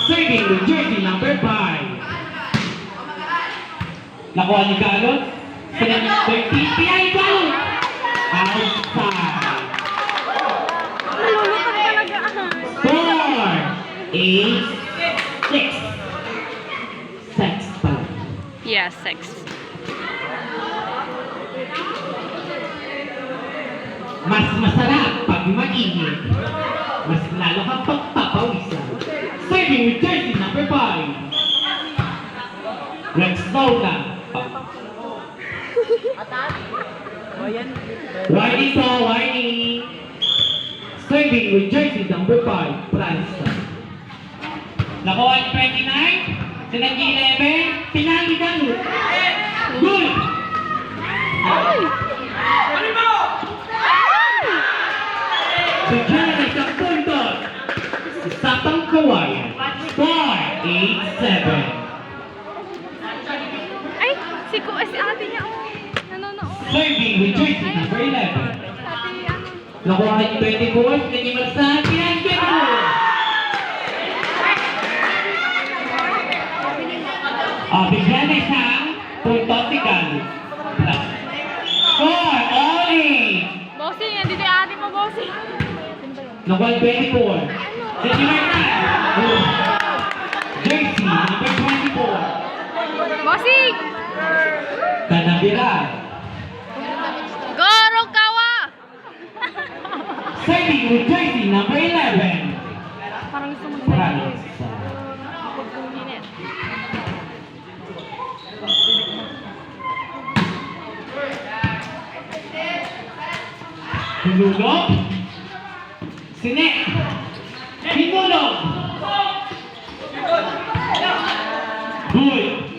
Serving with jersey number 5. Nakuha ni Carlos. Sa number 30. Pinay Carlos! Outside. Nalulutang talaga. 4, 8, 6. 6 pala. Yeah, 6. Mas masarap pag mainit. Mas lalo kang pagpapawisan. Serving with jersey number 5. Let's slow down. Warning po, warning. Serving with jersey number 5. Pransa. Nakuha ang 29. Sinagi 11. Pinagi ng good. Ay! Bigyan ng isang puntos. Isang kawayan. 4, 8, 7. Ay! Si ate niya, oh. Nanonood. Serving with jersey number 11. Ate, ano? Nakuha ang 24. Sinagi sa Pinagi bigyan ng isang puntos si Carlos. 4, only. Bossing, nandito yung ate mo, bossing. Nakuha ang 24. Sinagi jersey number 24. Bossing! Kanabira. Goro Kawa! Serving with jersey number 11. Parang gusto mo Pransa. Hinulog. Sinek. Hinulog. Good.